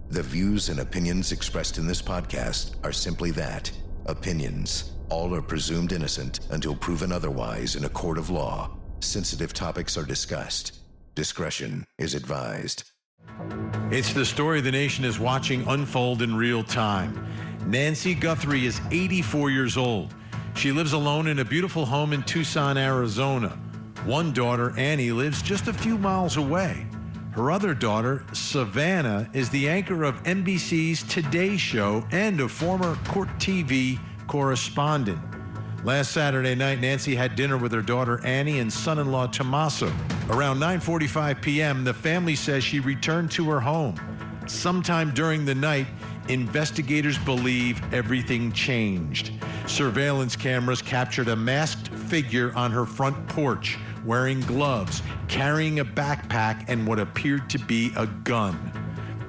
The views and opinions expressed in this podcast are simply that, opinions. All are presumed innocent until proven otherwise in a court of law. Sensitive topics are discussed. Discretion is advised. It's the story the nation is watching unfold in real time. Nancy Guthrie is 84 years old. She lives alone in a beautiful home in Tucson, Arizona. One daughter, Annie, lives just a few miles away. Her other daughter, Savannah, is the anchor of NBC's Today Show and a former Court TV correspondent. Last Saturday night, Nancy had dinner with her daughter Annie and son-in-law Tommaso. Around 9:45 p.m., the family says she returned to her home. Sometime during the night, investigators believe everything changed. Surveillance cameras captured a masked figure on her front porch, wearing gloves, carrying a backpack, and what appeared to be a gun.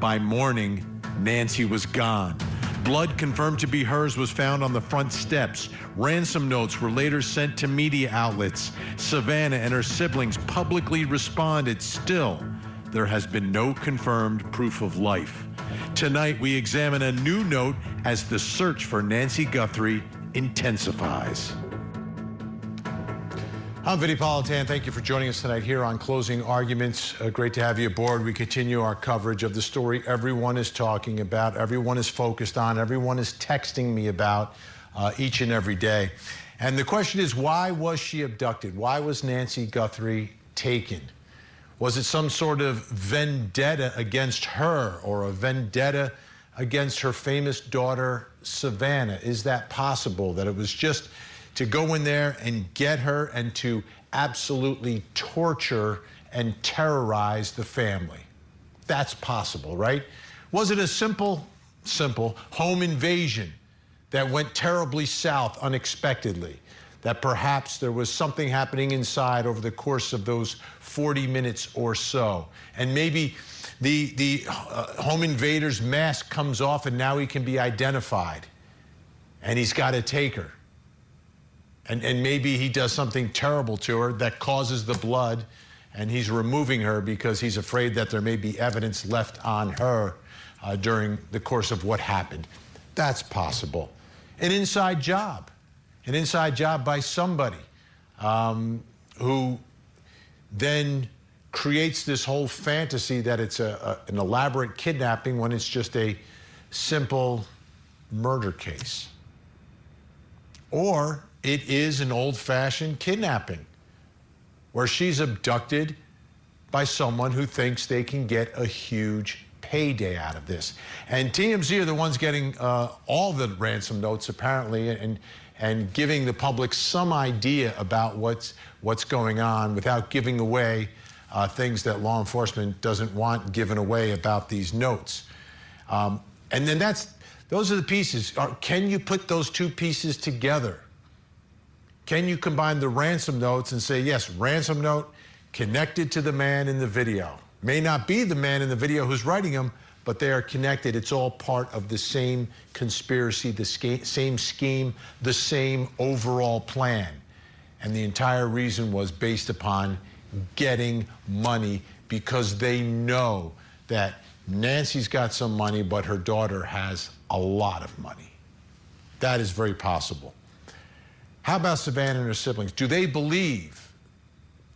By morning, Nancy was gone. Blood confirmed to be hers was found on the front steps. Ransom notes were later sent to media outlets. Savannah and her siblings publicly responded. Still, there has been no confirmed proof of life. Tonight, we examine a new note as the search for Nancy Guthrie intensifies. I'm Vinnie Politan. Thank you for joining us tonight here on Closing Arguments. Great to have you aboard. We continue our coverage of the story everyone is talking about, everyone is focused on, everyone is texting me about each and every day. And the question is, why was she abducted? Why was Nancy Guthrie taken? Was it some sort of vendetta against her or a vendetta against her famous daughter, Savannah? Is that possible, that it was just to go in there and get her and to absolutely torture and terrorize the family? That's possible, right? Was it a simple home invasion that went terribly south unexpectedly? That perhaps there was something happening inside over the course of those 40 minutes or so. And maybe the home invader's mask comes off and now he can be identified. And he's got to take her. And maybe he does something terrible to her that causes the blood, and he's removing her because he's afraid that there may be evidence left on her during the course of what happened. That's possible. An inside job by somebody who then creates this whole fantasy that it's an elaborate kidnapping when it's just a simple murder case. Or it is an old-fashioned kidnapping where she's abducted by someone who thinks they can get a huge payday out of this. And TMZ are the ones getting all the ransom notes, apparently, and giving the public some idea about what's going on without giving away things that law enforcement doesn't want given away about these notes. And then those are the pieces. Can you put those two pieces together? Can you combine the ransom notes and say, yes, ransom note connected to the man in the video? May not be the man in the video who's writing them, but they are connected. It's all part of the same conspiracy, the same scheme, the same overall plan. And the entire reason was based upon getting money because they know that Nancy's got some money, but her daughter has a lot of money. That is very possible. How about Savannah and her siblings? Do they believe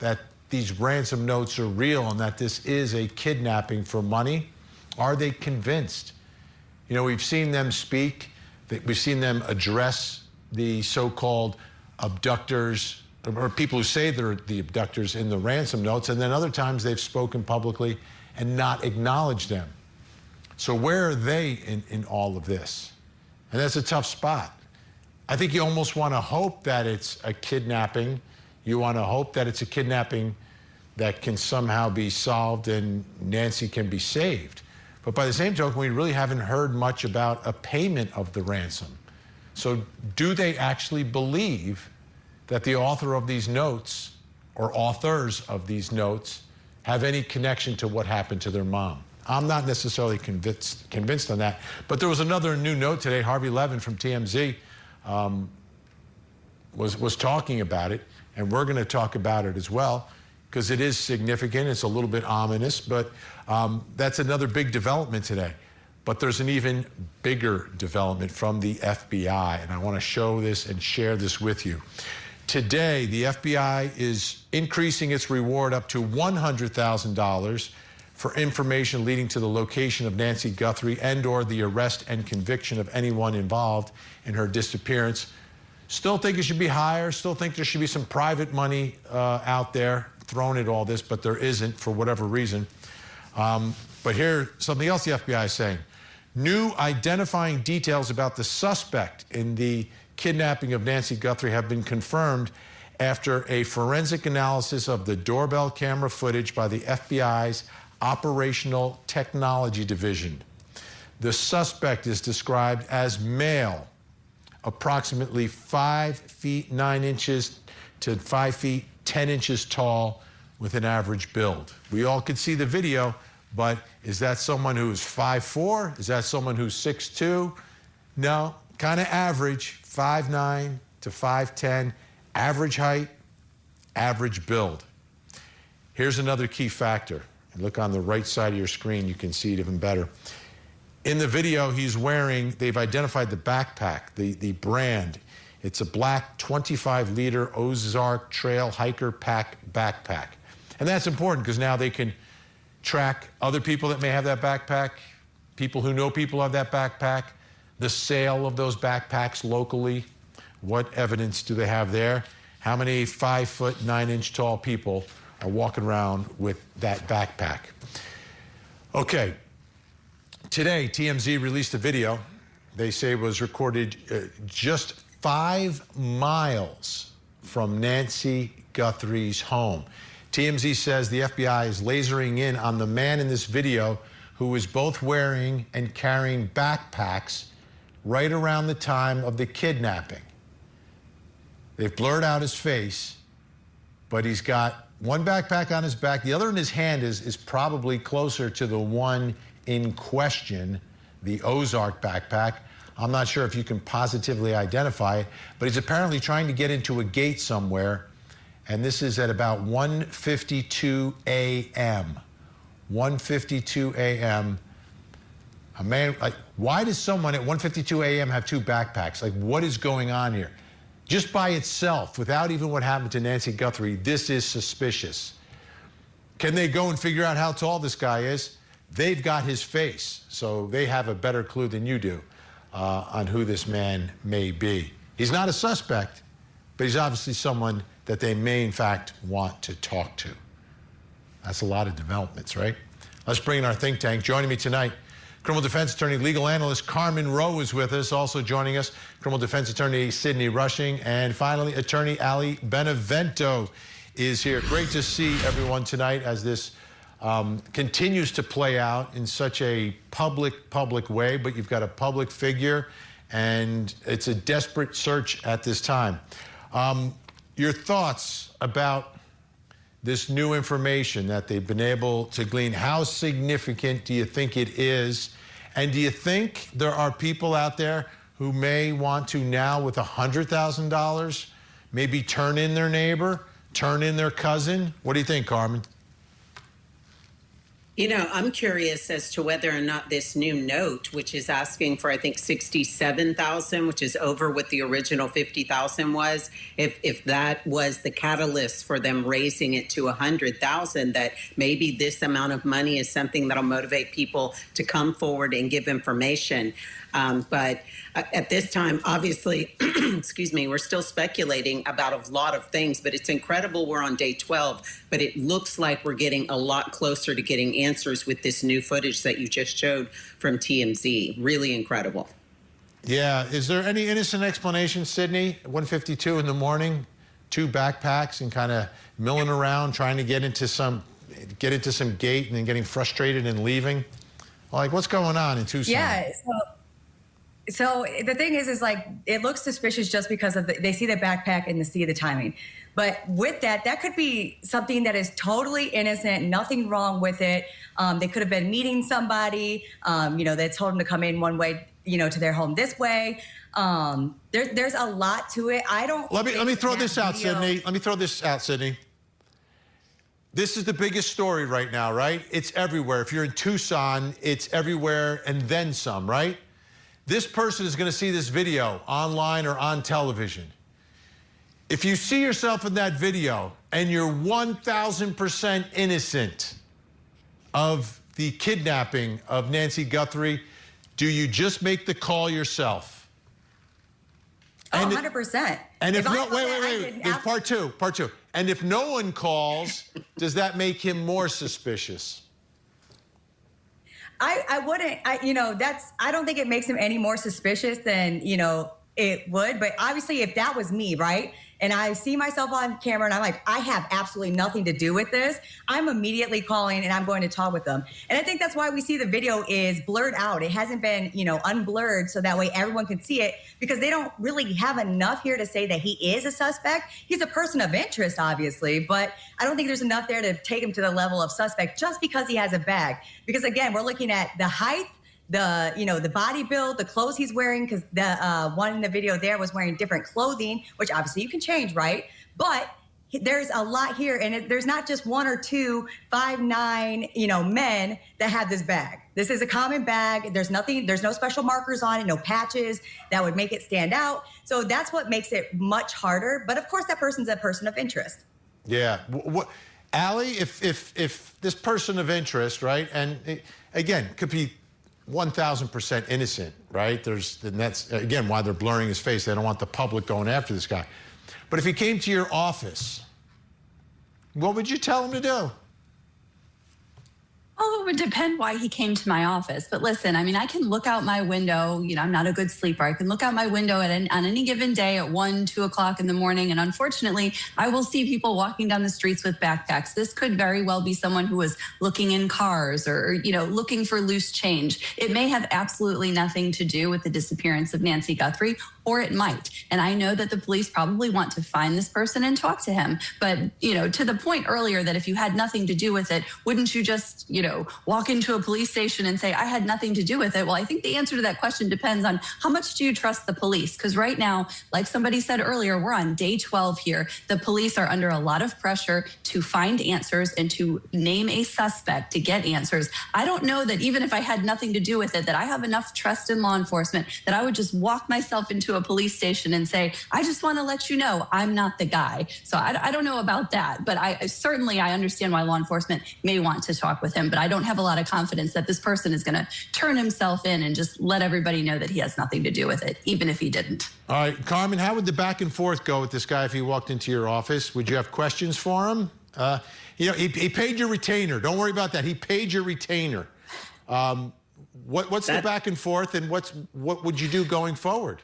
that these ransom notes are real and that this is a kidnapping for money? Are they convinced? You know, we've seen them speak. We've seen them address the so-called abductors or people who say they're the abductors in the ransom notes, and then other times they've spoken publicly and not acknowledged them. So where are they in all of this? And that's a tough spot. I think you almost want to hope that it's a kidnapping. You want to hope that it's a kidnapping that can somehow be solved and Nancy can be saved. But by the same token, we really haven't heard much about a payment of the ransom. So do they actually believe that the author of these notes or authors of these notes have any connection to what happened to their mom? I'm not necessarily convinced on that. But there was another new note today. Harvey Levin from TMZ was talking about it, and we're going to talk about it as well because it is significant. It's a little bit ominous, but that's another big development today. But there's an even bigger development from the FBI, and I want to show this and share this with you. Today, the FBI is increasing its reward up to $100,000 for information leading to the location of Nancy Guthrie and/or the arrest and conviction of anyone involved in her disappearance. Still think it should be higher, still think there should be some private money out there thrown at all this, but there isn't for whatever reason. But here's something else the FBI is saying. New identifying details about the suspect in the kidnapping of Nancy Guthrie have been confirmed after a forensic analysis of the doorbell camera footage by the FBI's Operational Technology Division. The suspect is described as male, approximately 5 feet 9 inches to 5 feet 10 inches tall, with an average build. We all could see the video, but is that someone who's 5'4"? Is that someone who's 6'2"? No, kind of average, 5'9" to 5'10", average height, average build. Here's another key factor. Look on the right side of your screen, you can see it even better. In the video, he's wearing, they've identified the backpack, the brand. It's a black 25-liter Ozark Trail Hiker Pack backpack. And that's important because now they can track other people that may have that backpack, people who know people have that backpack, the sale of those backpacks locally. What evidence do they have there? How many 5 foot 9 inch tall people are walking around with that backpack? Okay, today TMZ released a video they say was recorded just 5 miles from Nancy Guthrie's home. TMZ says the FBI is lasering in on the man in this video who was both wearing and carrying backpacks right around the time of the kidnapping. They've blurred out his face, but he's got one backpack on his back. The other in his hand is probably closer to the one in question, the Ozark backpack. I'm not sure if you can positively identify it, but he's apparently trying to get into a gate somewhere, and this is at about 1:52 a.m. 1:52 a.m. A man, like, why does someone at 1:52 a.m. have 2 backpacks? Like, what is going on here? Just by itself, without even what happened to Nancy Guthrie, this is suspicious. Can they go and figure out how tall this guy is? They've got his face, so they have a better clue than you do on who this man may be. He's not a suspect, but he's obviously someone that they may, in fact, want to talk to. That's a lot of developments, right? Let's bring in our think tank. Joining me tonight, criminal defense attorney, legal analyst Carmen Rowe is with us. Also joining us, criminal defense attorney Sydney Rushing, and finally, attorney Ali Benevento is here. Great to see everyone tonight as this continues to play out in such a public way, but you've got a public figure, and it's a desperate search at this time. Your thoughts about this new information that they've been able to glean? How significant do you think it is? And do you think there are people out there who may want to now, with $100,000, maybe turn in their neighbor, turn in their cousin? What do you think, Carmen? You know, I'm curious as to whether or not this new note, which is asking for, I think, $67,000, which is over what the original $50,000 was, if that was the catalyst for them raising it to $100,000, that maybe this amount of money is something that'll motivate people to come forward and give information. But at this time, obviously, excuse me, we're still speculating about a lot of things, but it's incredible we're on day 12, but it looks like we're getting a lot closer to getting answers with this new footage that you just showed from TMZ. Really incredible. Yeah. Is there any innocent explanation, Sydney? 1:52 in the morning, 2 backpacks and kind of milling around, trying to get into some gate and then getting frustrated and leaving? Like, what's going on in Tucson? Yeah. So the thing is like, it looks suspicious just because of they see the backpack and they see the timing. But with that could be something that is totally innocent, nothing wrong with it. They could have been meeting somebody, they told them to come in one way, to their home this way. There's a lot to it. Let me throw this out, Sydney. Let me throw this out, Sydney. This is the biggest story right now, right? It's everywhere. If you're in Tucson, it's everywhere and then some, right? This person is going to see this video online or on television. If you see yourself in that video and you're 1,000% innocent of the kidnapping of Nancy Guthrie, do you just make the call yourself? Oh, 100%. And if no, wait. There's part two. And if no one calls, does that make him more suspicious? I wouldn't, I don't think it makes him any more suspicious than, it would. But obviously, if that was me, right? And I see myself on camera and I'm like, I have absolutely nothing to do with this, I'm immediately calling and I'm going to talk with them. And I think that's why we see the video is blurred out. It hasn't been, unblurred so that way everyone can see it, because they don't really have enough here to say that he is a suspect. He's a person of interest, obviously, but I don't think there's enough there to take him to the level of suspect just because he has a bag. Because again, we're looking at the height, the body build, the clothes he's wearing, because the one in the video there was wearing different clothing, which obviously you can change, right? But there's a lot here, and there's not just one or two 5'9", men that have this bag. This is a common bag. There's no special markers on it, no patches that would make it stand out. So that's what makes it much harder. But of course, that person's a person of interest. Yeah. Allie, if this person of interest, right, and again, could be 1,000% innocent, right? And that's, again, why they're blurring his face. They don't want the public going after this guy. But if he came to your office, what would you tell him to do? Well, it would depend why he came to my office. But listen, I can look out my window. I'm not a good sleeper. I can look out my window on any given day at 1, 2 o'clock in the morning. And unfortunately, I will see people walking down the streets with backpacks. This could very well be someone who was looking in cars or, looking for loose change. It may have absolutely nothing to do with the disappearance of Nancy Guthrie, or it might. And I know that the police probably want to find this person and talk to him. But, to the point earlier that if you had nothing to do with it, wouldn't you just, walk into a police station and say, I had nothing to do with it? Well, I think the answer to that question depends on how much do you trust the police? Because right now, like somebody said earlier, we're on day 12 here. The police are under a lot of pressure to find answers and to name a suspect to get answers. I don't know that even if I had nothing to do with it, that I have enough trust in law enforcement that I would just walk myself into a police station and say, I just want to let you know I'm not the guy. So I don't know about that, but I understand why law enforcement may want to talk with him, but I don't have a lot of confidence that this person is going to turn himself in and just let everybody know that he has nothing to do with it, even if he didn't. All right, Carmen, how would the back and forth go with this guy if he walked into your office? Would you have questions for him? He paid your retainer. Don't worry about that. He paid your retainer. What's the back and forth, and what would you do going forward?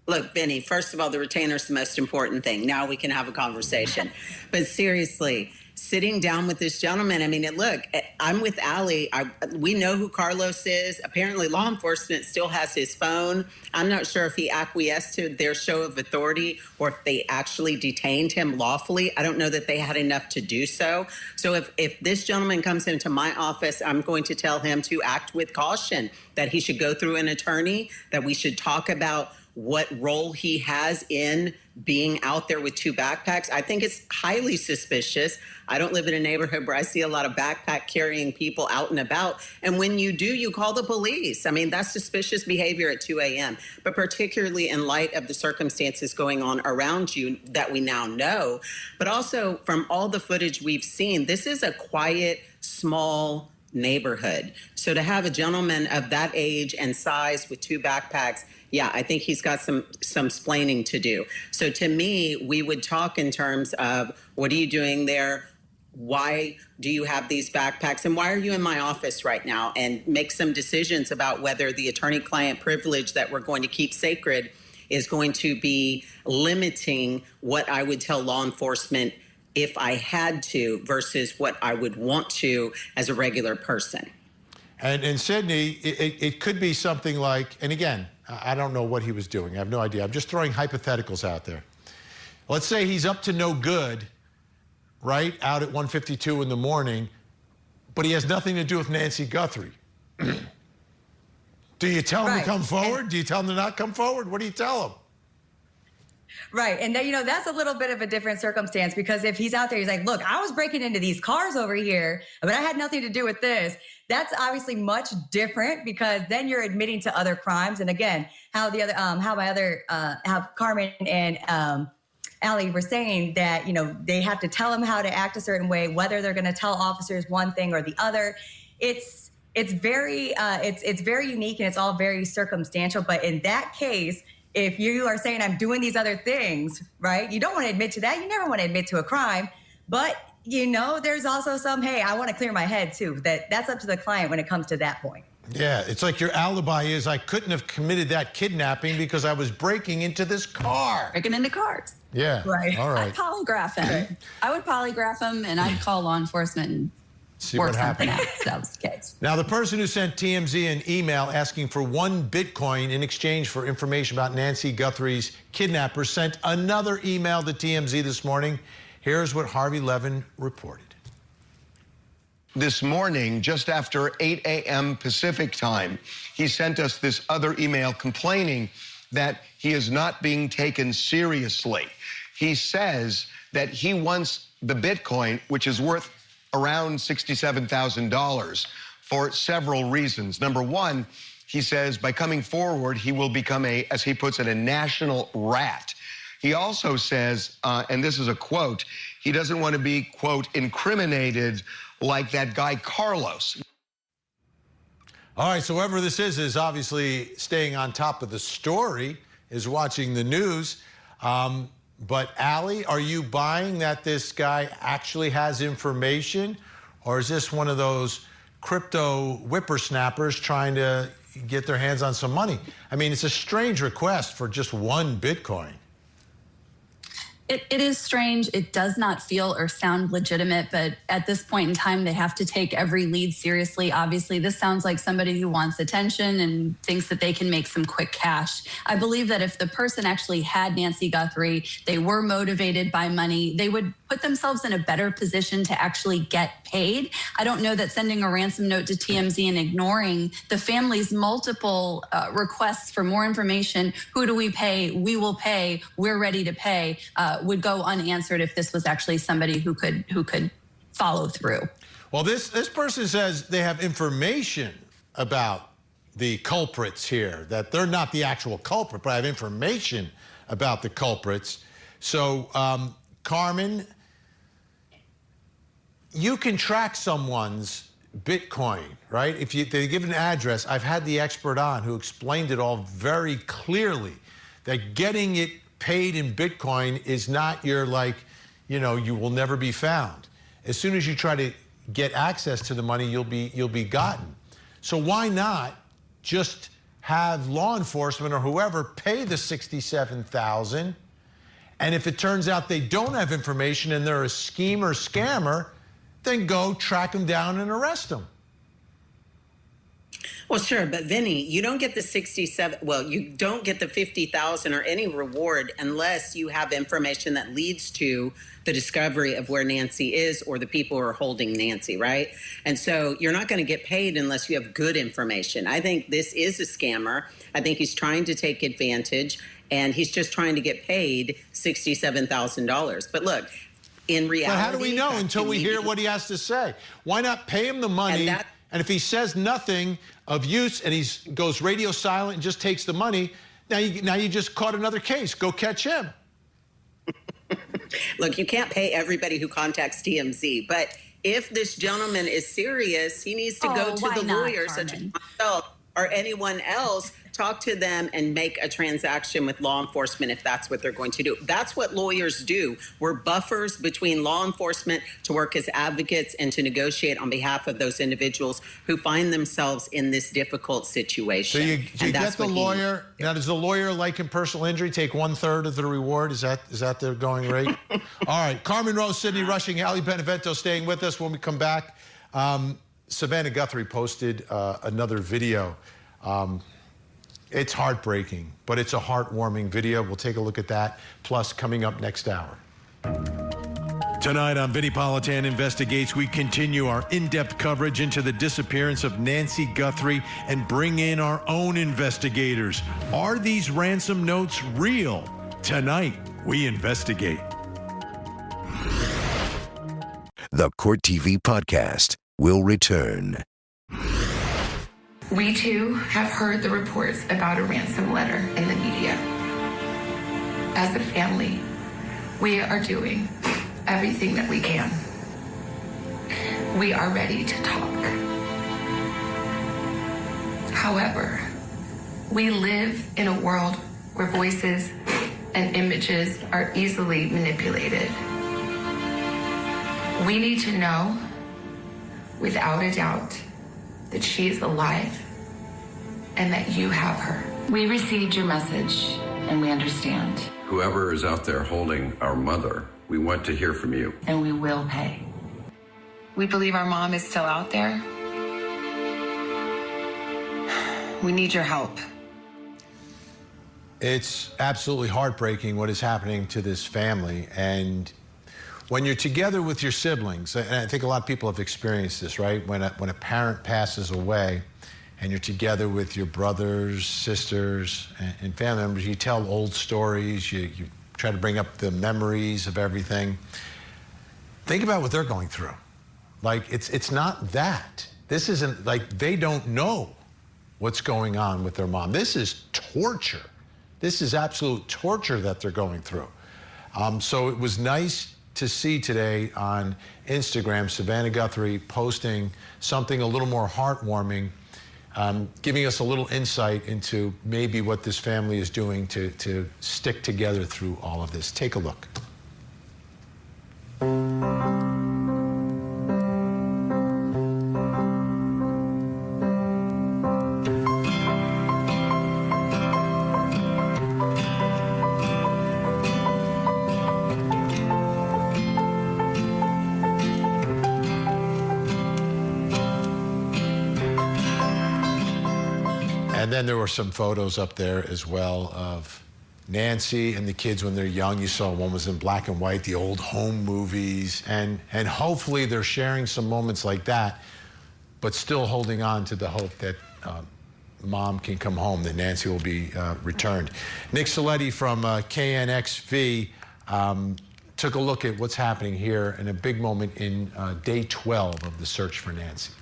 Look, Vinnie, first of all, the retainer is the most important thing. Now we can have a conversation. But seriously, sitting down with this gentleman, look, I'm with Allie. We know who Carlos is. Apparently, law enforcement still has his phone. I'm not sure if he acquiesced to their show of authority or if they actually detained him lawfully. I don't know that they had enough to do so. So if this gentleman comes into my office, I'm going to tell him to act with caution, that he should go through an attorney, that we should talk about what role he has in being out there with 2 backpacks. I think it's highly suspicious. I don't live in a neighborhood where I see a lot of backpack carrying people out and about. And when you do, you call the police. That's suspicious behavior at 2 a.m. But particularly in light of the circumstances going on around you that we now know. But also from all the footage we've seen, this is a quiet, small neighborhood. So to have a gentleman of that age and size with 2 backpacks, yeah, I think he's got some splaining to do. So to me, we would talk in terms of, what are you doing there? Why do you have these backpacks? And why are you in my office right now? And make some decisions about whether the attorney-client privilege that we're going to keep sacred is going to be limiting what I would tell law enforcement if I had to versus what I would want to as a regular person. And in Sydney, it could be something like, and again, I don't know what he was doing. I have no idea. I'm just throwing hypotheticals out there. Let's say he's up to no good, right, out at 1:52 in the morning, but he has nothing to do with Nancy Guthrie. Do you tell him to come forward? Do you tell him to not come forward? What do you tell him? Right. And then, that's a little bit of a different circumstance, because if he's out there, he's like, look, I was breaking into these cars over here, but I had nothing to do with this. That's obviously much different, because then you're admitting to other crimes. And again, how Carmen and Allie were saying that, they have to tell him how to act a certain way, whether they're going to tell officers one thing or the other. It's very unique, and it's all very circumstantial. But in that case, if you are saying I'm doing these other things, right, you don't want to admit to that. You never want to admit to a crime. But, there's also some, hey, I want to clear my head, too. That's up to the client when it comes to that point. Yeah, it's like your alibi is, I couldn't have committed that kidnapping because I was breaking into this car. Breaking into cars. Yeah. Right. All right. I'd polygraph him. Okay. I would polygraph him, and I'd call law enforcement and see work what something happens. out. That was the case. Now, the person who sent TMZ an email asking for 1 Bitcoin in exchange for information about Nancy Guthrie's kidnapper sent another email to TMZ this morning. Here's what Harvey Levin reported. This morning, just after 8 a.m. Pacific time, he sent us this other email complaining that he is not being taken seriously. He says that he wants the Bitcoin, which is worth around $67,000, for several reasons. Number one, he says by coming forward, he will become as he puts it, a national rat. He also says, and this is a quote, he doesn't want to be, quote, incriminated like that guy Carlos. All right, so whoever this is obviously staying on top of the story, is watching the news. But Allie, are you buying that this guy actually has information? Or is this one of those crypto whippersnappers trying to get their hands on some money? I mean, it's a strange request for just 1 Bitcoin. It is strange. It does not feel or sound legitimate, but at this point in time, they have to take every lead seriously. Obviously, this sounds like somebody who wants attention and thinks that they can make some quick cash. I believe that if the person actually had Nancy Guthrie, they were motivated by money, they would put themselves in a better position to actually get paid. I don't know that sending a ransom note to TMZ and ignoring the family's multiple requests for more information, who do we pay, we will pay, we're ready to pay, would go unanswered if this was actually somebody who could follow through. Well, this person says they have information about the culprits here, that they're not the actual culprit, but I have information about the culprits. So, Carmen, you can track someone's Bitcoin, right? If they give an address, I've had the expert on who explained it all very clearly, that getting it paid in Bitcoin is not your, you will never be found. As soon as you try to get access to the money, you'll be gotten. So why not just have law enforcement or whoever pay the $67,000, and if it turns out they don't have information and they're a schemer, scammer, then go track them down and arrest them. Well, sure, but Vinnie, you don't get the 67. Well, you don't get the 50,000 or any reward unless you have information that leads to the discovery of where Nancy is or the people who are holding Nancy, right? And so you're not going to get paid unless you have good information. I think this is a scammer. I think he's trying to take advantage, and he's just trying to get paid $67,000. But look, in reality, but how do we know until we hear what he has to say? Why not pay him the money? And if he says nothing of use and he goes radio silent and just takes the money, now you just caught another case. Go catch him. Look, you can't pay everybody who contacts TMZ, but if this gentleman is serious, he needs to go to the lawyer, such as myself or anyone else, talk to them and make a transaction with law enforcement if that's what they're going to do. That's what lawyers do. We're buffers between law enforcement to work as advocates and to negotiate on behalf of those individuals who find themselves in this difficult situation. So you get the lawyer. Now, does the lawyer, like in personal injury, take 1/3 of the reward? Is that the going rate? All right. Carmen Rose, Sydney Rushing, Ali Benevento staying with us when we come back. Savannah Guthrie posted another video. It's heartbreaking, but it's a heartwarming video. We'll take a look at that. Plus, coming up next hour. Tonight on Vinnie Politan Investigates, we continue our in-depth coverage into the disappearance of Nancy Guthrie and bring in our own investigators. Are these ransom notes real? Tonight, we investigate. The Court TV podcast will return. We too have heard the reports about a ransom letter in the media. As a family, we are doing everything that we can. We are ready to talk. However, we live in a world where voices and images are easily manipulated. We need to know, without a doubt, that she is alive and that you have her. We received your message and we understand. Whoever is out there holding our mother, we want to hear from you. And we will pay. We believe our mom is still out there. We need your help. It's absolutely heartbreaking what is happening to this family. And when you're together with your siblings, and I think a lot of people have experienced this, right? When a parent passes away and you're together with your brothers, sisters, and family members, you tell old stories, you try to bring up the memories of everything. Think about what they're going through. Like, it's not that. This isn't, like, they don't know what's going on with their mom. This is torture. This is absolute torture that they're going through. So it was nice to see today on Instagram, Savannah Guthrie posting something a little more heartwarming, giving us a little insight into maybe what this family is doing to stick together through all of this. Take a look. And then there were some photos up there as well of Nancy and the kids when they're young. You saw one was in black and white, the old home movies. And hopefully they're sharing some moments like that, but still holding on to the hope that mom can come home, that Nancy will be returned. Nick Saletti from KNXV took a look at what's happening here in a big moment in day 12 of the search for Nancy.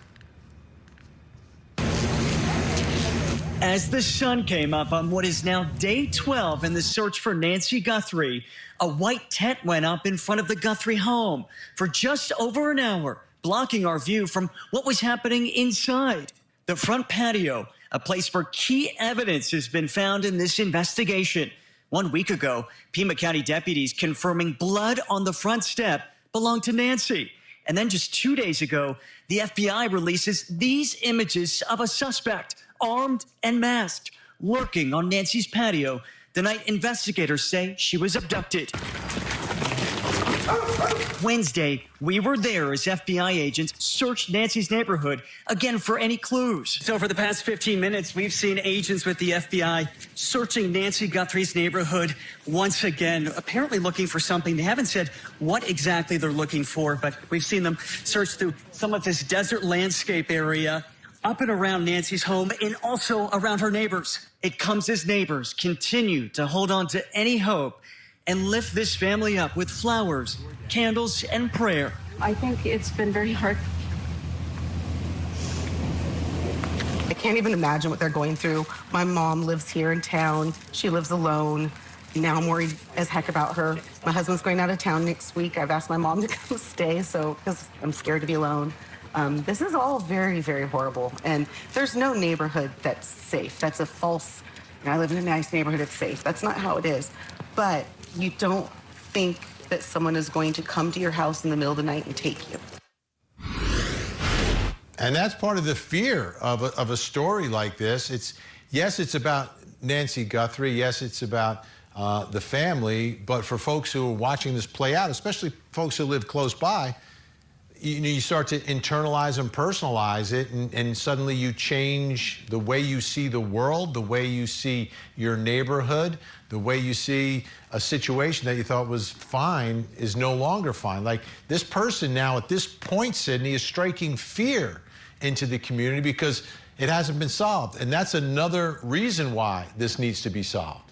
As the sun came up on what is now day 12 in the search for Nancy Guthrie, a white tent went up in front of the Guthrie home for just over an hour, blocking our view from what was happening inside. The front patio, a place where key evidence has been found in this investigation. 1 week ago, Pima County deputies confirming blood on the front step belonged to Nancy. And then just 2 days ago, the FBI releases these images of a suspect, armed and masked, lurking on Nancy's patio the night investigators say she was abducted. Wednesday, we were there as FBI agents searched Nancy's neighborhood again for any clues. So for the past 15 minutes, we've seen agents with the FBI searching Nancy Guthrie's neighborhood once again, apparently looking for something. They haven't said what exactly they're looking for, but we've seen them search through some of this desert landscape area up and around Nancy's home and also around her neighbors. It comes as neighbors continue to hold on to any hope and lift this family up with flowers, candles, and prayer. I think it's been very hard. I can't even imagine what they're going through. My mom lives here in town. She lives alone. Now I'm worried as heck about her. My husband's going out of town next week. I've asked my mom to come stay, because I'm scared to be alone. This is all very, very horrible. And there's no neighborhood that's safe. That's a false, I live in a nice neighborhood, it's safe. That's not how it is. But you don't think that someone is going to come to your house in the middle of the night and take you. And that's part of the fear of a story like this. Yes, it's about Nancy Guthrie. Yes, it's about the family. But for folks who are watching this play out, especially folks who live close by, you start to internalize and personalize it, and suddenly you change the way you see the world, the way you see your neighborhood, the way you see a situation that you thought was fine is no longer fine. Like, this person now at this point, Sydney, is striking fear into the community because it hasn't been solved. And that's another reason why this needs to be solved.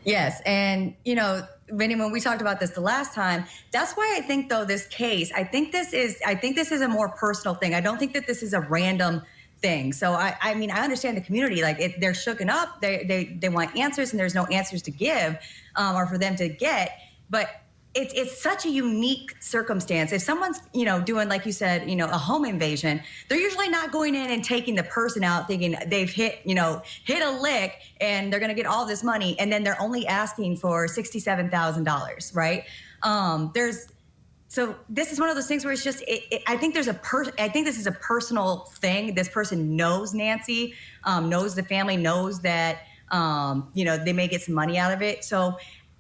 Yes, and Vinnie, when we talked about this the last time, that's why I think though this case, I think this is a more personal thing. I don't think that this is a random thing. So I mean, I understand the community, like they're shooken up, they want answers, and there's no answers to give or for them to get, but it's such a unique circumstance. If someone's, doing, like you said, a home invasion, they're usually not going in and taking the person out thinking they've hit a lick and they're going to get all this money. And then they're only asking for $67,000, right? So this is one of those things where it's just, I think this is a personal thing. This person knows Nancy, knows the family, knows that, they may get some money out of it. So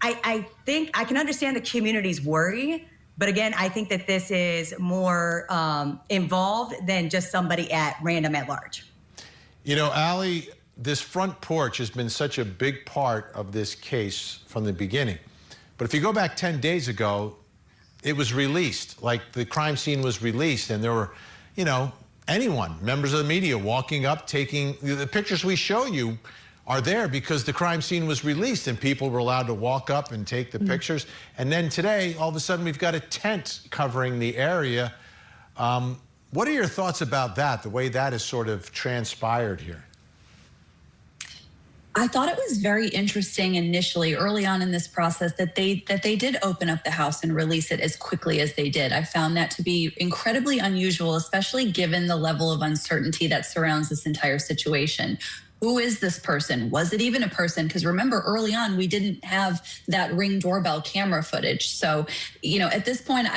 I think I can understand the community's worry, but again, I think that this is more involved than just somebody at random at large. Allie, this front porch has been such a big part of this case from the beginning. But if you go back 10 days ago, it was released, like the crime scene was released, and there were, anyone, members of the media walking up, taking the pictures we show you are there because the crime scene was released and people were allowed to walk up and take the pictures. And then today, all of a sudden, we've got a tent covering the area. What are your thoughts about that, the way that has sort of transpired here? I thought it was very interesting initially, early on in this process, that they did open up the house and release it as quickly as they did. I found that to be incredibly unusual, especially given the level of uncertainty that surrounds this entire situation. Who is this person? Was it even a person? Because remember, early on, we didn't have that Ring doorbell camera footage. So, at this point,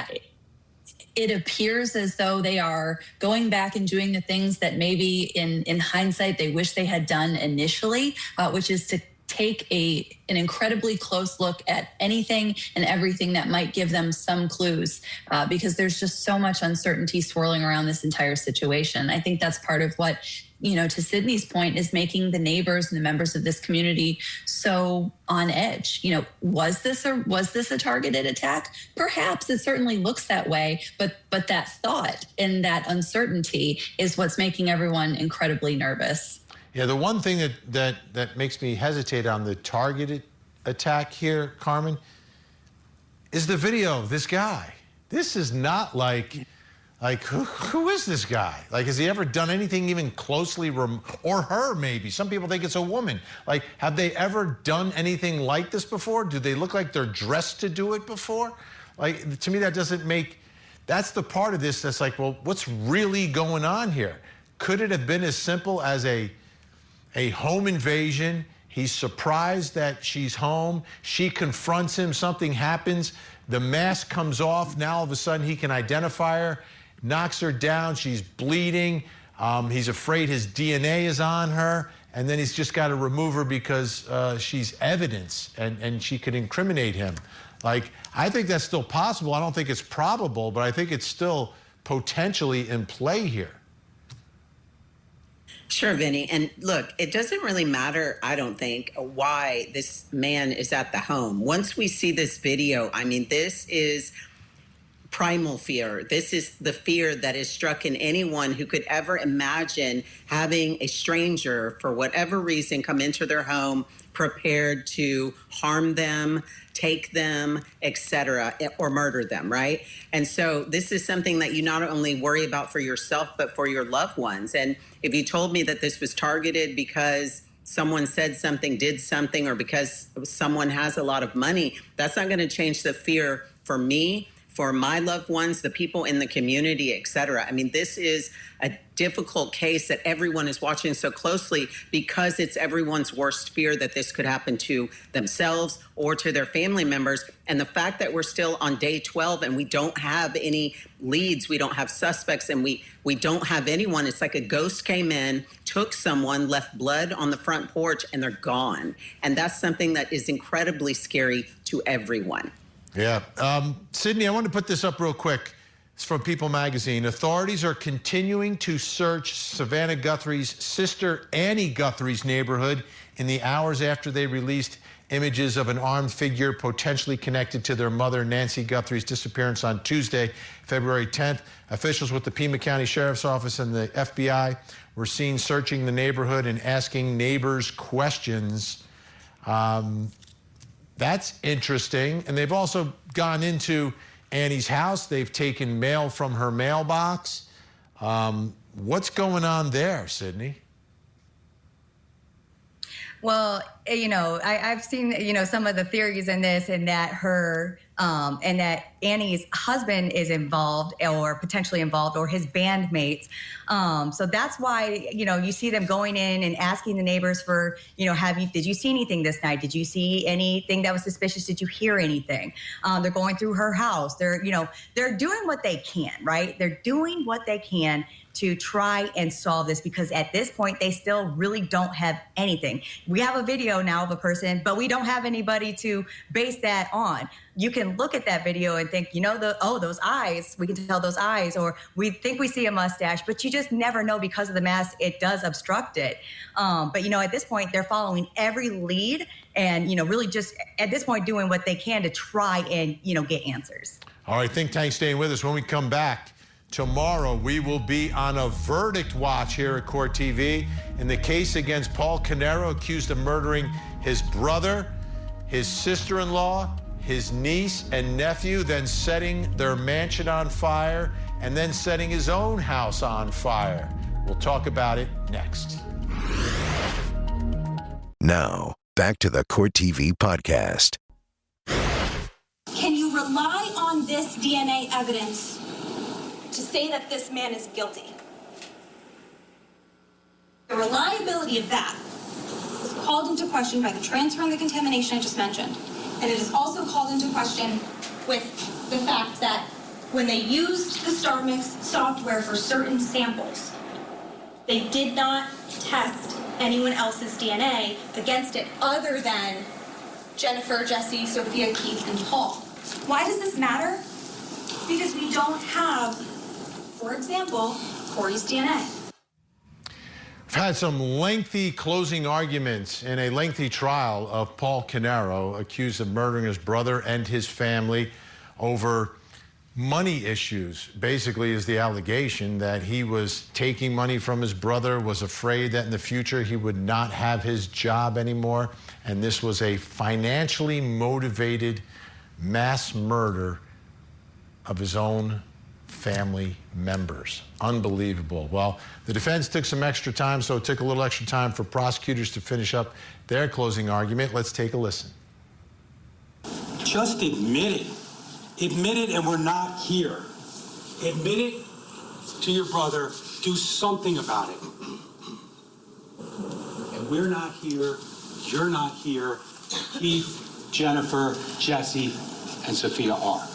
it appears as though they are going back and doing the things that maybe in hindsight they wish they had done initially, which is to take an incredibly close look at anything and everything that might give them some clues, because there's just so much uncertainty swirling around this entire situation. I think that's part of what, to Sydney's point, is making the neighbors and the members of this community so on edge. Was this a targeted attack? Perhaps. It certainly looks that way, but that thought and that uncertainty is what's making everyone incredibly nervous. Yeah, the one thing that makes me hesitate on the targeted attack here, Carmen, is the video of this guy. This is not like who is this guy? Like, has he ever done anything even closely, or her maybe? Some people think it's a woman. Like, have they ever done anything like this before? Do they look like they're dressed to do it before? Like, to me, that doesn't make, that's the part of this that's like, well, what's really going on here? Could it have been as simple as a home invasion? He's surprised that she's home. She confronts him. Something happens. The mask comes off. Now, all of a sudden, he can identify her, knocks her down. She's bleeding. He's afraid his DNA is on her. And then he's just got to remove her because she's evidence and she could incriminate him. Like, I think that's still possible. I don't think it's probable, but I think it's still potentially in play here. Sure, Vinnie. And look, it doesn't really matter, I don't think, why this man is at the home. Once we see this video, I mean, this is primal fear. This is the fear that is struck in anyone who could ever imagine having a stranger, for whatever reason, come into their home prepared to harm them, take them, etc., or murder them, right? And so this is something that you not only worry about for yourself, but for your loved ones. And if you told me that this was targeted because someone said something, did something, or because someone has a lot of money, that's not going to change the fear for me, for my loved ones, the people in the community, et cetera. I mean, this is a difficult case that everyone is watching so closely because it's everyone's worst fear that this could happen to themselves or to their family members. And the fact that we're still on day 12 and we don't have any leads, we don't have suspects, and we don't have anyone. It's like a ghost came in, took someone, left blood on the front porch, and they're gone. And that's something that is incredibly scary to everyone. Yeah. Sydney, I want to put this up real quick. It's from People magazine. Authorities are continuing to search Savannah Guthrie's sister Annie Guthrie's neighborhood in the hours after they released images of an armed figure potentially connected to their mother, Nancy Guthrie's disappearance on Tuesday, February 10th. Officials with the Pima County Sheriff's Office and the FBI were seen searching the neighborhood and asking neighbors questions. That's interesting. And they've also gone into Annie's house. They've taken mail from her mailbox. What's going on there, Sydney? Well, I've seen, some of the theories in this, and that and that Annie's husband is involved or potentially involved, or his bandmates. So that's why, you see them going in and asking the neighbors for, did you see anything this night? Did you see anything that was suspicious? Did you hear anything? They're going through her house. They're doing what they can, right? They're doing what they can to try and solve this, because at this point, they still really don't have anything. We have a video now of a person, but we don't have anybody to base that on. You can look at that video and think, those eyes, we can tell those eyes, or we think we see a mustache, but you just never know because of the mask. It does obstruct it. But at this point, they're following every lead and, really just at this point doing what they can to try and, get answers. All right, think tank staying with us. When we come back tomorrow, we will be on a verdict watch here at Court TV in the case against Paul Caneiro, accused of murdering his brother, his sister-in-law, his niece and nephew, then setting their mansion on fire, and then setting his own house on fire. We'll talk about it next. Now, back to the Court TV podcast. Can you rely on this DNA evidence to say that this man is guilty? The reliability of that is called into question by the transfer and the contamination I just mentioned. And it is also called into question with the fact that when they used the StarMix software for certain samples, they did not test anyone else's DNA against it other than Jennifer, Jesse, Sophia, Keith, and Paul. Why does this matter? Because we don't have, for example, Corey's DNA. We've had some lengthy closing arguments in a lengthy trial of Paul Caneiro, accused of murdering his brother and his family over money issues. Basically is the allegation that he was taking money from his brother, was afraid that in the future he would not have his job anymore, and this was a financially motivated mass murder of his own family members. Unbelievable. Well, the defense took some extra time, so it took a little extra time for prosecutors to finish up their closing argument. Let's take a listen. Just admit it. Admit it, and we're not here. Admit it to your brother. Do something about it. And we're not here. You're not here. Keith, Jennifer, Jesse, and Sophia are.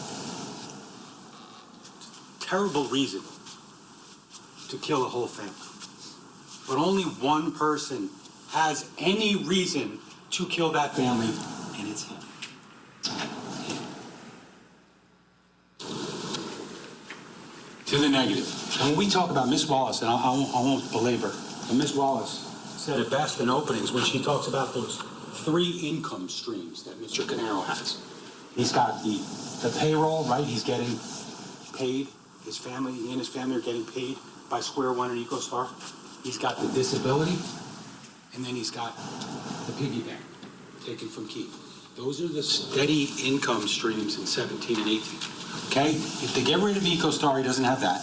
Terrible reason to kill a whole family. But only one person has any reason to kill that family, and it's him. To the negative. And when we talk about Miss Wallace, and I won't belabor, but Miss Wallace said it best in openings when she talks about those 3 income streams that Mr. Caneiro has. He's got the payroll, right? He's getting paid. His family, he and his family are getting paid by Square One and EcoStar. He's got the disability, and then he's got the piggy bank taken from Keith. Those are the steady income streams in 17 and 18. Okay? If they get rid of EcoStar, he doesn't have that.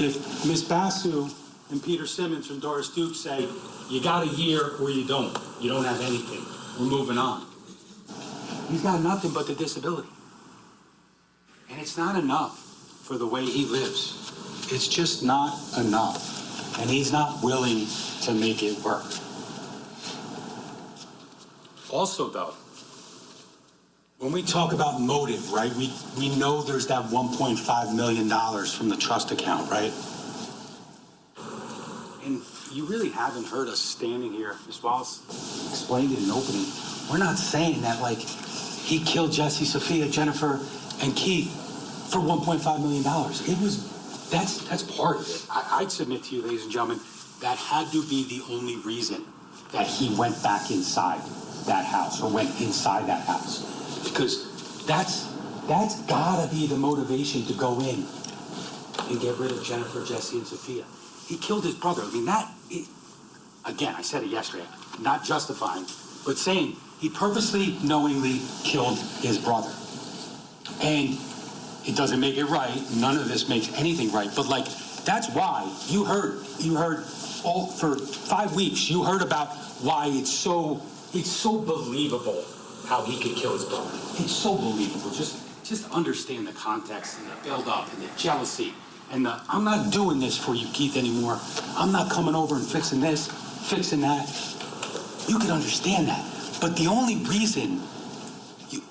If Miss Basu and Peter Simmons from Doris Duke say, you got a year or you don't have anything, we're moving on. He's got nothing but the disability. And it's not enough for the way he lives. It's just not enough. And he's not willing to make it work. Also, though, when we talk about motive, right, we know there's that $1.5 million from the trust account, right? And you really haven't heard us standing here. Ms. Wallace explained it in opening. We're not saying that, like, he killed Jesse, Sophia, Jennifer, and Keith for $1.5 million. That's part of it. I'd submit to you, ladies and gentlemen, that had to be the only reason that he went back inside that house or went inside that house. Because that's gotta be the motivation to go in and get rid of Jennifer, Jesse, and Sophia. He killed his brother. I mean, again, I said it yesterday, not justifying, but saying He purposely, knowingly killed his brother. And it doesn't make it right. None of this makes anything right. But like, that's why you heard all for 5 weeks, you heard about why it's so believable how he could kill his brother. It's so believable. Just understand the context and the build-up and the jealousy and the, I'm not doing this for you, Keith, anymore. I'm not coming over and fixing this, fixing that. You can understand that. But the only reason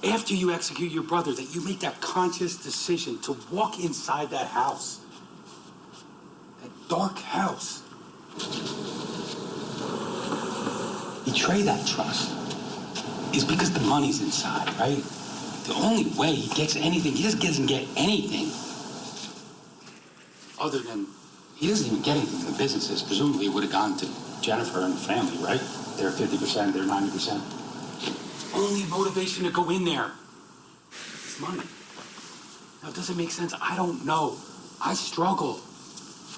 after you execute your brother, that you make that conscious decision to walk inside that house, that dark house, betray that trust, is because the money's inside, right? The only way he gets anything, he just doesn't get anything other than, he doesn't even get anything in the businesses. Presumably it would have gone to Jennifer and the family, right? They're 50%, they're 90%. Only motivation to go in there is money. Now, does it make sense? I don't know. I struggle.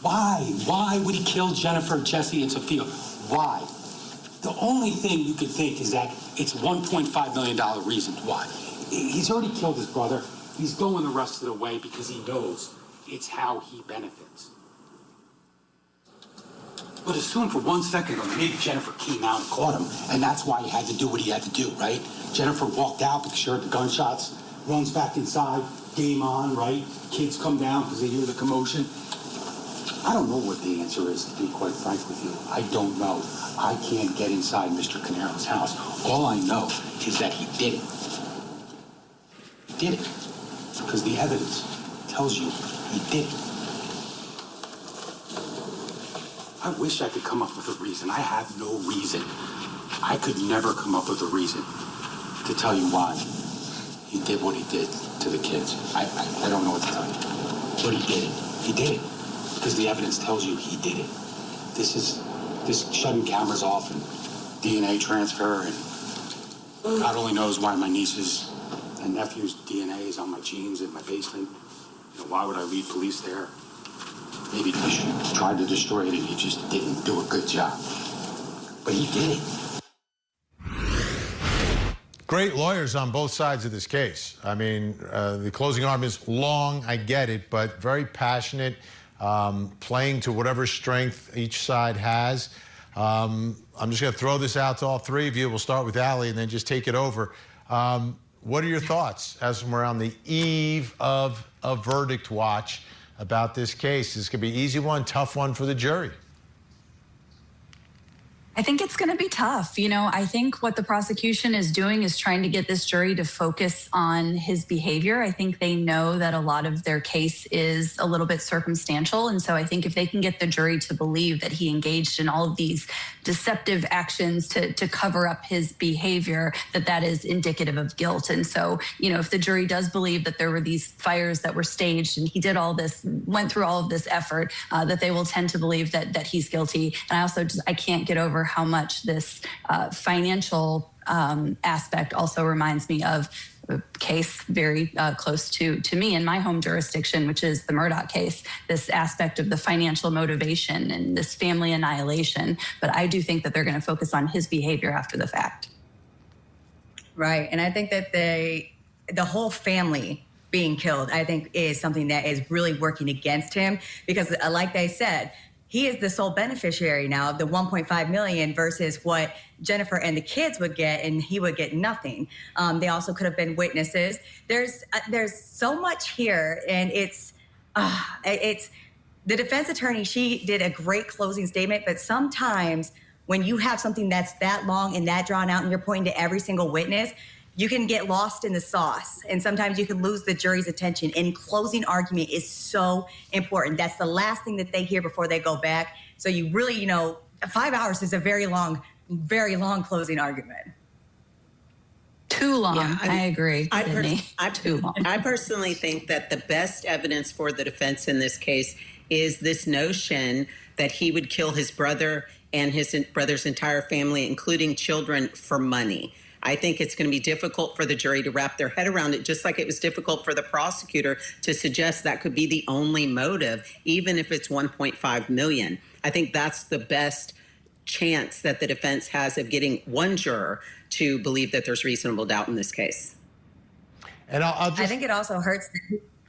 Why? Why would he kill Jennifer, Jesse, and Sophia? Why? The only thing you could think is that it's $1.5 million reason why. He's already killed his brother. He's going the rest of the way because he knows it's how he benefits. But assume for 1 second that maybe Jennifer came out and caught him, and that's why he had to do what he had to do, right? Jennifer walked out because she heard the gunshots, runs back inside, game on, right? Kids come down because they hear the commotion. I don't know what the answer is, to be quite frank with you. I don't know. I can't get inside Mr. Caneiro's house. All I know is that he did it. He did it. Because the evidence tells you he did it. I wish I could come up with a reason. I have no reason. I could never come up with a reason to tell you why he did what he did to the kids. I don't know what to tell you. But he did it. He did it. Because the evidence tells you he did it. This shutting cameras off and DNA transfer, and God only knows why my niece's and nephew's DNA is on my jeans in my basement. You know, why would I lead police there? Maybe he tried to destroy it and he just didn't do a good job. But he did it. Great lawyers on both sides of this case. I mean, the closing argument is long, I get it, but very passionate, playing to whatever strength each side has. I'm just going to throw this out to all three of you. We'll start with Allie and then just take it over. What are your thoughts as we're on the eve of a verdict watch about this case? This could be an easy one, tough one for the jury. I think it's going to be tough. You know, I think what the prosecution is doing is trying to get this jury to focus on his behavior. I think they know that a lot of their case is a little bit circumstantial. And so I think if they can get the jury to believe that he engaged in all of these deceptive actions to cover up his behavior, that is indicative of guilt. And so, you know, if the jury does believe that there were these fires that were staged and he did all this, went through all of this effort, that they will tend to believe that he's guilty. And I can't get over how much this financial aspect also reminds me of a case very close to me in my home jurisdiction, which is the Murdaugh case, this aspect of the financial motivation and this family annihilation. But I do think that they're going to focus on his behavior after the fact. Right. And I think that the whole family being killed, I think, is something that is really working against him because, like they said, he is the sole beneficiary now of the $1.5 million versus what Jennifer and the kids would get, and he would get nothing. They also could have been witnesses. There's so much here, and it's the defense attorney. She did a great closing statement, but sometimes when you have something that's that long and that drawn out, and you're pointing to every single witness, you can get lost in the sauce, and sometimes you can lose the jury's attention. And closing argument is so important. That's the last thing that they hear before they go back. So you really, 5 hours is a very long closing argument. Too long. Yeah, I agree. Too long. I personally think that the best evidence for the defense in this case is this notion that he would kill his brother and his brother's entire family, including children, for money. I think it's going to be difficult for the jury to wrap their head around it, just like it was difficult for the prosecutor to suggest that could be the only motive, even if it's $1.5 million. I think that's the best chance that the defense has of getting one juror to believe that there's reasonable doubt in this case. And I'll just, I think it also hurts.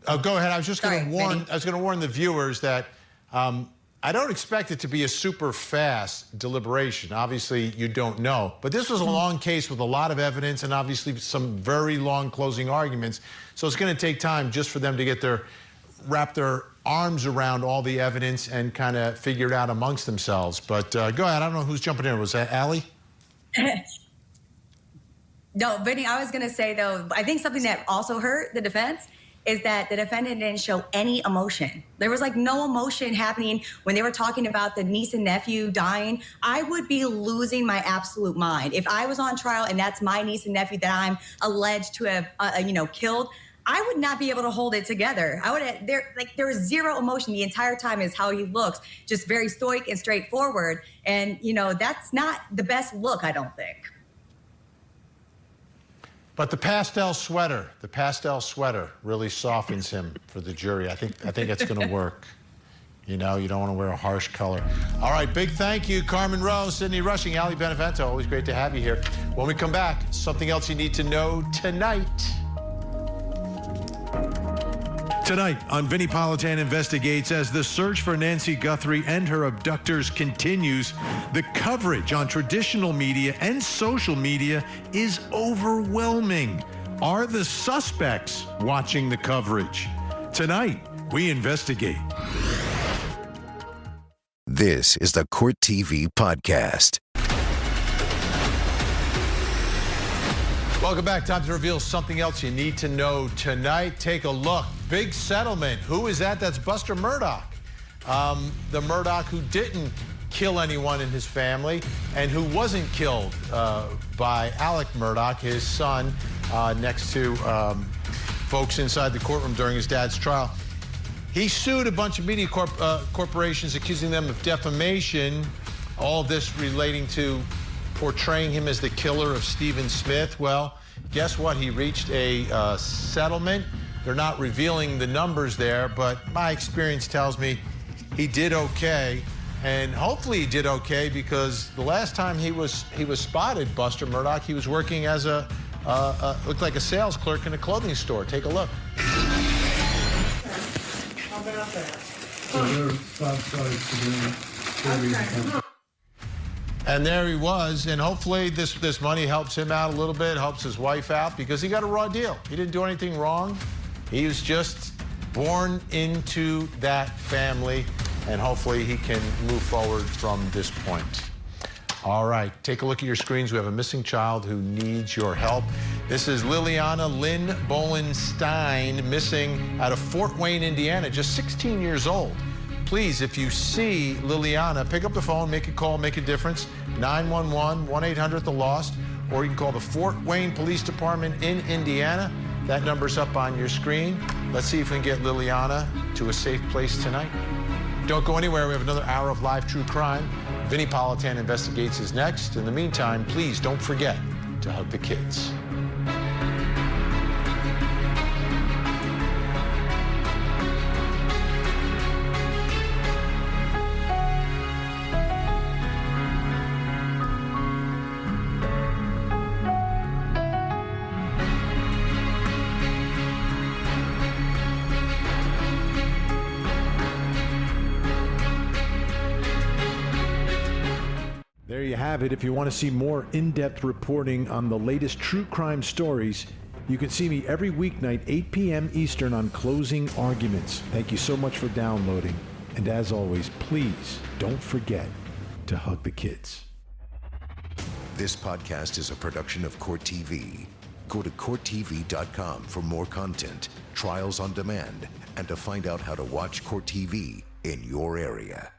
Oh, go ahead. I was just going to warn. Vinnie. I was going to warn the viewers that I don't expect it to be a super fast deliberation. Obviously, you don't know, but this was a long case with a lot of evidence and obviously some very long closing arguments. So it's going to take time just for them to wrap their arms around all the evidence and kind of figure it out amongst themselves. But go ahead. I don't know who's jumping in. Was that Allie? No, Vinnie, I was going to say, though, I think something that also hurt the defense is that the defendant didn't show any emotion. There was like no emotion happening when they were talking about the niece and nephew dying. I would be losing my absolute mind. If I was on trial and that's my niece and nephew that I'm alleged to have, killed, I would not be able to hold it together. There was zero emotion the entire time is how he looks, just very stoic and straightforward. And, that's not the best look, I don't think. But the pastel sweater really softens him for the jury. I think it's going to work. You don't want to wear a harsh color. All right, big thank you, Carmen Rowe, Sydney Rushing, Ali Benevento. Always great to have you here. When we come back, something else you need to know tonight. Tonight on Vinnie Politan Investigates, as the search for Nancy Guthrie and her abductors continues, the coverage on traditional media and social media is overwhelming. Are the suspects watching the coverage? Tonight, we investigate. This is the Court TV Podcast. Welcome back. Time to reveal something else you need to know tonight. Take a look. Big settlement. Who is that? That's Buster Murdaugh. The Murdaugh who didn't kill anyone in his family and who wasn't killed by Alec Murdaugh, his son, next to folks inside the courtroom during his dad's trial. He sued a bunch of media corporations, accusing them of defamation, all of this relating to portraying him as the killer of Stephen Smith. Well, guess what? He reached a settlement. They're not revealing the numbers there, but my experience tells me he did okay. And hopefully he did okay, because the last time he was spotted, Buster Murdaugh, he was working as looked like a sales clerk in a clothing store. Take a look. How about that? Okay. And there he was, and hopefully this money helps him out a little bit, helps his wife out, because he got a raw deal. He didn't do anything wrong. He was just born into that family, and hopefully he can move forward from this point. All right, take a look at your screens. We have a missing child who needs your help. This is Liliana Lynn Bolenstein, missing out of Fort Wayne, Indiana, just 16 years old. Please, if you see Liliana, pick up the phone, make a call, make a difference. 911, 1-800-THE-LOST, or you can call the Fort Wayne Police Department in Indiana. That number's up on your screen. Let's see if we can get Liliana to a safe place tonight. Don't go anywhere. We have another hour of live true crime. Vinnie Politan Investigates is next. In the meantime, please don't forget to hug the kids. There you have it. If you want to see more in-depth reporting on the latest true crime stories, you can see me every weeknight, 8 p.m. Eastern on Closing Arguments. Thank you so much for downloading. And as always, please don't forget to hug the kids. This podcast is a production of Court TV. Go to CourtTV.com for more content, trials on demand, and to find out how to watch Court TV in your area.